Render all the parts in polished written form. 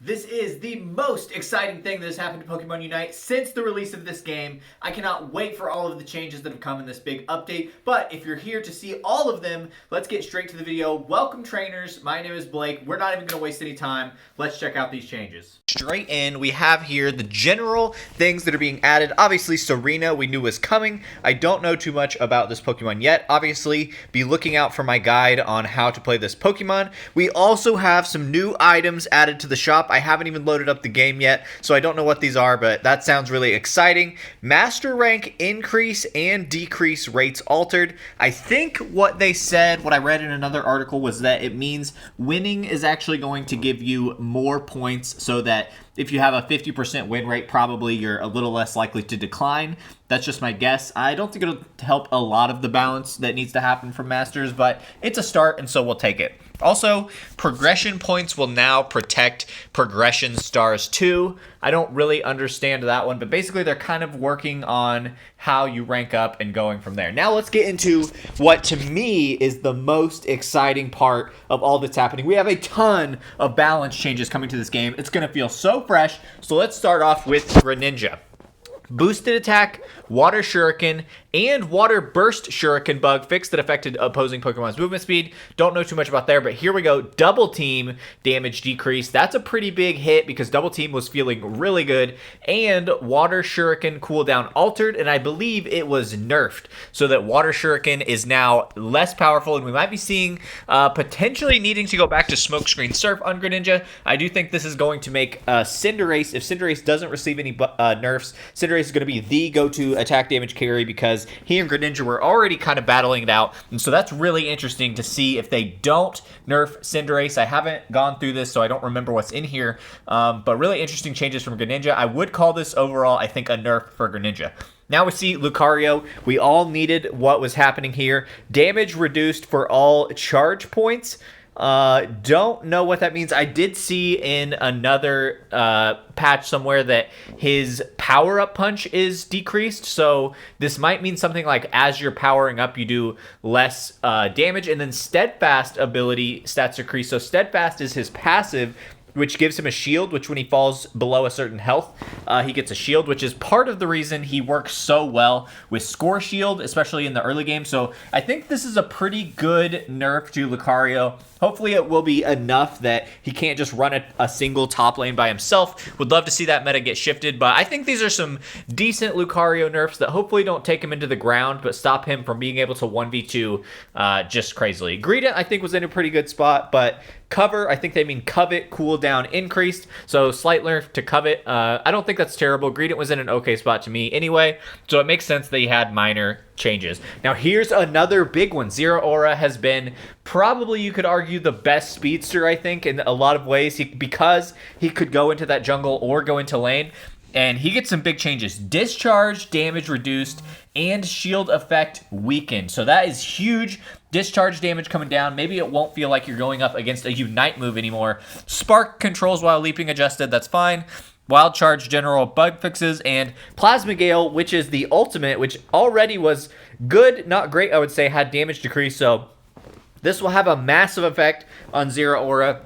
This is the most exciting thing that has happened to Pokemon Unite since the release of this game. I cannot wait for all of the changes that have come in this big update, but if you're here to see all of them, let's get straight to the video. Welcome trainers, my name is Blake. We're not even going to waste any time. Let's check out these changes. Straight in, we have here the general things that are being added. Obviously, Serena we knew was coming. I don't know too much about this Pokemon yet. Obviously, be looking out for my guide on how to play this Pokemon. We also have some new items added to the shop. I haven't even loaded up the game yet, so I don't know what these are, but that sounds really exciting. Master rank increase and decrease rates altered. I think what they said, what I read in another article, was that it means winning is actually going to give you more points, so that if you have a 50% win rate, probably you're a little less likely to decline. That's just my guess. I don't think it'll help a lot of the balance that needs to happen from Masters, but it's a start, and so we'll take it. Also, progression points will now protect progression stars too. I don't really understand that one, but basically they're kind of working on how you rank up and going from there. Now let's get into what to me is the most exciting part of all that's happening. We have a ton of balance changes coming to this game. It's going to feel so fresh. So let's start off with Greninja. Boosted attack, water shuriken, and water burst shuriken bug fix that affected opposing Pokemon's movement speed. Don't know too much about there, but here we go. Double team damage decrease. That's a pretty big hit because double team was feeling really good. And water shuriken cooldown altered, and I believe it was nerfed so that water shuriken is now less powerful, and we might be seeing potentially needing to go back to smokescreen surf on Greninja. I do think this is going to make Cinderace, if Cinderace doesn't receive any nerfs, Cinderace is going to be the go-to attack damage carry because he and Greninja were already kind of battling it out, and so that's really interesting to see if they don't nerf Cinderace. I haven't gone through this, so I don't remember what's in here, but really interesting changes from Greninja. I would call this overall, I think, a nerf for Greninja. Now we see Lucario. We all needed what was happening here. Damage reduced for all charge points. Don't know what that means. I did see in another patch somewhere that his power-up punch is decreased, so this might mean something like as you're powering up, you do less damage, and then Steadfast ability stats decrease. So Steadfast is his passive, which gives him a shield, which when he falls below a certain health, he gets a shield, which is part of the reason he works so well with Score Shield, especially in the early game. So I think this is a pretty good nerf to Lucario. Hopefully it will be enough that he can't just run a single top lane by himself. Would love to see that meta get shifted, but I think these are some decent Lucario nerfs that hopefully don't take him into the ground, but stop him from being able to 1v2 just crazily. Greedent, I think, was in a pretty good spot, but Cover, I think they mean Covet, cooldown increased, so slight nerf to Covet. I don't think that's terrible. Greedent was in an okay spot to me anyway, so it makes sense that he had minor changes. Now here's another big one. Zero Aura has been probably, you could argue, the best speedster, I think, in a lot of ways, because he could go into that jungle or go into lane. And he gets some big changes. Discharge damage reduced and shield effect weakened. So that is huge. Discharge damage coming down. Maybe it won't feel like you're going up against a Unite move anymore. Spark controls while leaping adjusted. That's fine. Wild Charge general bug fixes, and Plasma Gale, which is the ultimate, which already was good, not great, I would say, had damage decrease. So this will have a massive effect on Zero Aura.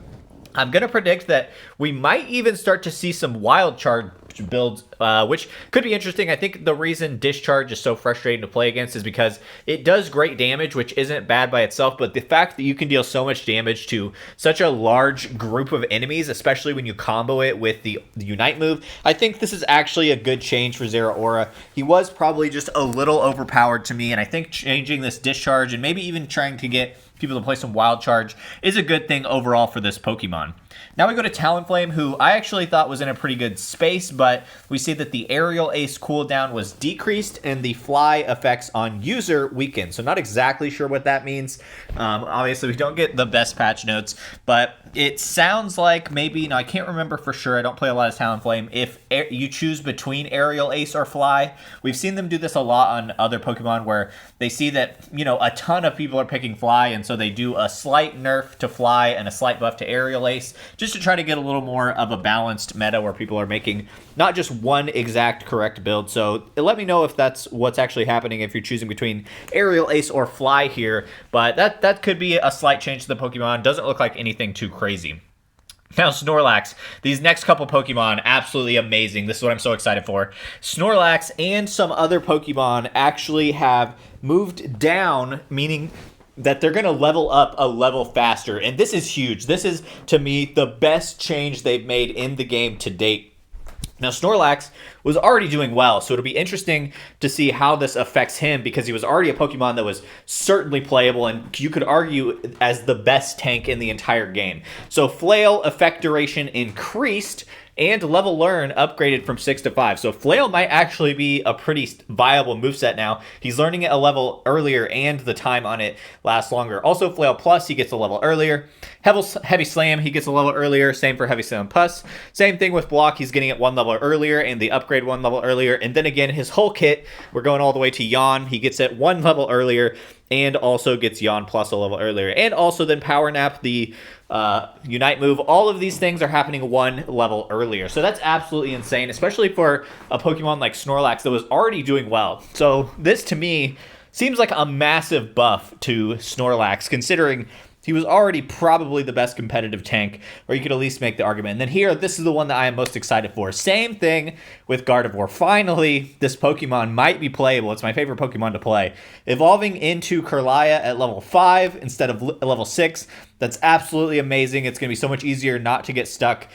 I'm going to predict that we might even start to see some Wild Charge builds, which could be interesting. I think the reason Discharge is so frustrating to play against is because it does great damage, which isn't bad by itself, but the fact that you can deal so much damage to such a large group of enemies, especially when you combo it with the Unite move, I think this is actually a good change for Zero Aura. He was probably just a little overpowered to me, and I think changing this Discharge and maybe even trying to get people to play some Wild Charge is a good thing overall for this Pokemon. Now we go to Talonflame, who I actually thought was in a pretty good space, but we see that the Aerial Ace cooldown was decreased and the fly effects on user weakened. So not exactly sure what that means. Obviously, we don't get the best patch notes, but it sounds like maybe, now I can't remember for sure, I don't play a lot of Talonflame, if you choose between Aerial Ace or Fly. We've seen them do this a lot on other Pokemon where they see that, you know, a ton of people are picking Fly, and so they do a slight nerf to Fly and a slight buff to Aerial Ace, just to try to get a little more of a balanced meta where people are making not just one exact correct build. So let me know if that's what's actually happening, if you're choosing between Aerial Ace or Fly here, but that could be a slight change to the Pokemon. Doesn't look like anything too crazy. Now, Snorlax, these next couple Pokemon, absolutely amazing. This is what I'm so excited for. Snorlax and some other Pokemon actually have moved down, meaning that they're going to level up a level faster. And this is huge. This is, to me, the best change they've made in the game to date. Now, Snorlax was already doing well, so it'll be interesting to see how this affects him because he was already a Pokemon that was certainly playable and you could argue as the best tank in the entire game. So Flail effect duration increased and level learn upgraded from 6 to 5. So Flail might actually be a pretty viable moveset now. He's learning it a level earlier and the time on it lasts longer. Also Flail Plus, he gets a level earlier. Heavy Slam, he gets a level earlier. Same for Heavy Slam Plus. Same thing with Block, he's getting it 1 level earlier and the upgrade 1 level earlier. And then again, his whole kit, we're going all the way to Yawn. He gets it 1 level earlier and also gets Yawn Plus a level earlier. And also then Power Nap, the Unite move, all of these things are happening 1 level earlier. So that's absolutely insane, especially for a Pokemon like Snorlax that was already doing well. So this to me seems like a massive buff to Snorlax, considering he was already probably the best competitive tank, or you could at least make the argument. And then here, this is the one that I am most excited for. Same thing with Gardevoir. Finally, this Pokemon might be playable. It's my favorite Pokemon to play. Evolving into Kirlia at level 5 instead of level 6. That's absolutely amazing. It's going to be so much easier not to get stuck.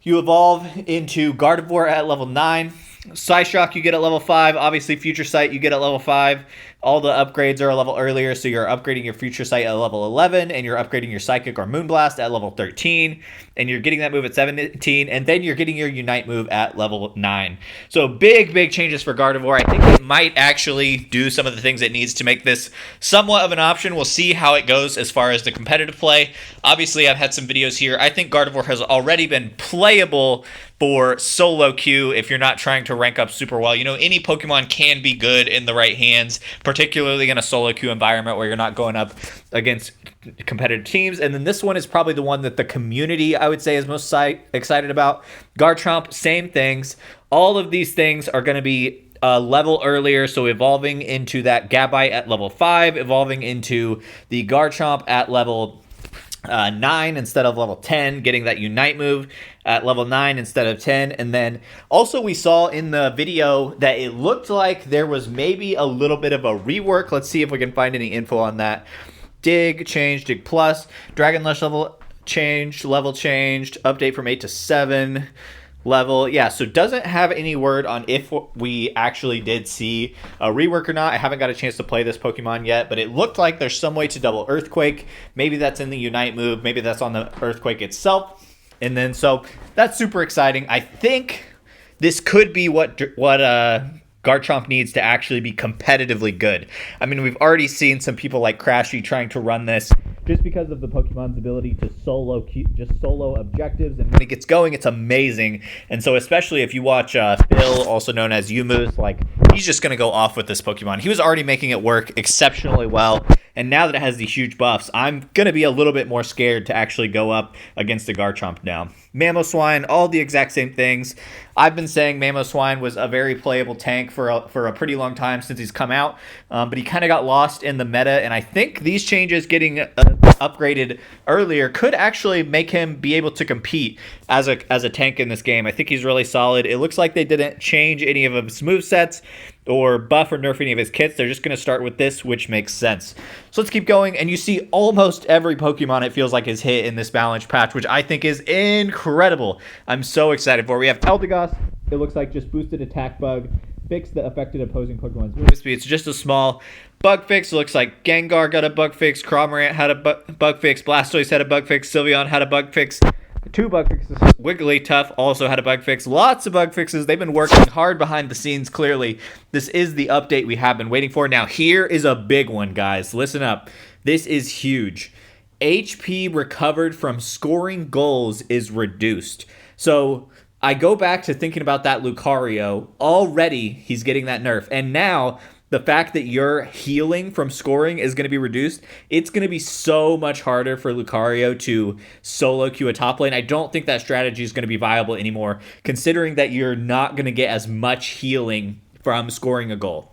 You evolve into Gardevoir at level 9. Psyshock you get at level 5. Obviously, Future Sight you get at level 5. All the upgrades are a level earlier, so you're upgrading your Future Sight at level 11, and you're upgrading your Psychic or Moonblast at level 13, and you're getting that move at 17, and then you're getting your Unite move at level 9. So big changes for Gardevoir. I think it might actually do some of the things it needs to make this somewhat of an option. We'll see how it goes as far as the competitive play. Obviously, I've had some videos here. I think Gardevoir has already been playable for solo queue if you're not trying to rank up super well. You know, any Pokemon can be good in the right hands, particularly in a solo queue environment where you're not going up against competitive teams. And then this one is probably the one that the community, I would say, is most excited about. Garchomp, same things. All of these things are going to be a level earlier, so evolving into that Gabite at level 5, evolving into the Garchomp at level 9 instead of level 10, getting that Unite move at level 9 instead of 10. And then also we saw in the video that it looked like there was maybe a little bit of a rework. Let's see if we can find any info on that. Dig changed, Dig Plus, Dragon Lush level changed, update from 8 to 7 level. Yeah, so doesn't have any word on if we actually did see a rework or not. I haven't got a chance to play this Pokemon yet, but it looked like there's some way to double Earthquake. Maybe that's in the Unite move. Maybe that's on the Earthquake itself. And then, so that's super exciting. I think this could be what Garchomp needs to actually be competitively good. I mean, we've already seen some people like Crashy trying to run this just because of the Pokemon's ability to solo objectives, and when it gets going, it's amazing. And so especially if you watch Phil, also known as Yumus, like, he's just going to go off with this Pokemon. He was already making it work exceptionally well, and now that it has these huge buffs, I'm going to be a little bit more scared to actually go up against the Garchomp now. Mamoswine, all the exact same things. I've been saying Mamoswine was a very playable tank for a pretty long time since he's come out, but he kind of got lost in the meta, and I think these changes getting upgraded earlier could actually make him be able to compete as a tank in this game. I think he's really solid. It looks like they didn't change any of his movesets or buff or nerf any of his kits. They're just going to start with this, which makes sense. So let's keep going, and you see almost every Pokemon it feels like is hit in this balance patch, which I think is incredible. I'm so excited for. We have Eldegoss. It looks like just boosted attack bug, fixed the affected opposing Pokemon's movement speed. It's just a small bug fix. It looks like Gengar got a bug fix, Cramorant had a bug fix, Blastoise had a bug fix, Sylveon had a bug fix. 2 bug fixes. Wigglytuff also had a bug fix. Lots of bug fixes. They've been working hard behind the scenes, clearly. This is the update we have been waiting for. Now, here is a big one, guys. Listen up. This is huge. HP recovered from scoring goals is reduced. So I go back to thinking about that Lucario. Already, he's getting that nerf. And now, the fact that your healing from scoring is going to be reduced, it's going to be so much harder for Lucario to solo queue a top lane. I don't think that strategy is going to be viable anymore, considering that you're not going to get as much healing from scoring a goal.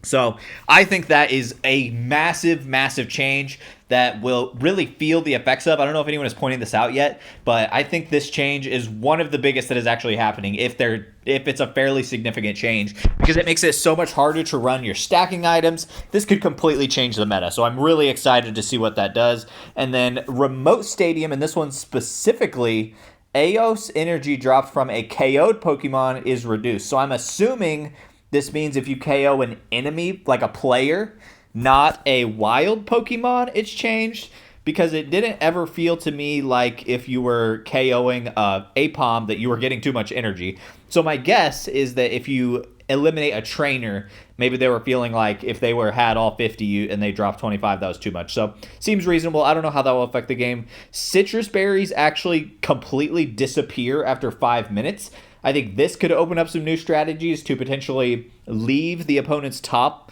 So I think that is a massive, massive change that will really feel the effects of. I don't know if anyone is pointing this out yet, but I think this change is one of the biggest that is actually happening if it's a fairly significant change, because it makes it so much harder to run your stacking items. This could completely change the meta. So I'm really excited to see what that does. And then Remote Stadium, and this one specifically, Eos energy dropped from a KO'd Pokemon is reduced. So I'm assuming this means if you KO an enemy, like a player, not a wild Pokemon, it's changed, because it didn't ever feel to me like if you were KOing a Apom that you were getting too much energy. So my guess is that if you eliminate a trainer, maybe they were feeling like if they had all 50 and they dropped 25, that was too much. So seems reasonable. I don't know how that will affect the game. Citrus berries actually completely disappear after 5 minutes. I think this could open up some new strategies to potentially leave the opponent's top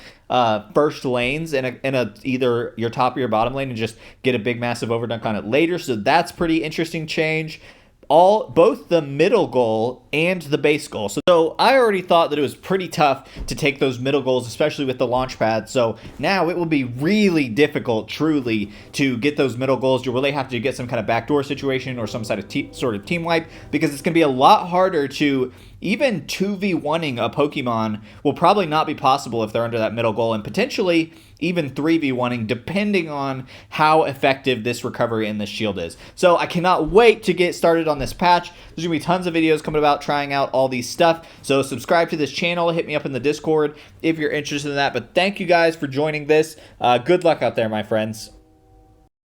first lanes in either your top or your bottom lane and just get a big massive overdunk on it later. So that's pretty interesting change. Both the middle goal and the base goal. So I already thought that it was pretty tough to take those middle goals, especially with the launch pad. So now it will be really difficult, truly, to get those middle goals. You'll really have to get some kind of backdoor situation or some sort of team wipe, because it's going to be a lot harder to even 2v1ing a Pokemon will probably not be possible if they're under that middle goal, and potentially even 3v1ing, depending on how effective this recovery and this shield is. So I cannot wait to get started on this patch. There's going to be tons of videos coming about trying out all these stuff. So subscribe to this channel, hit me up in the Discord if you're interested in that. But thank you guys for joining this. Good luck out there, my friends.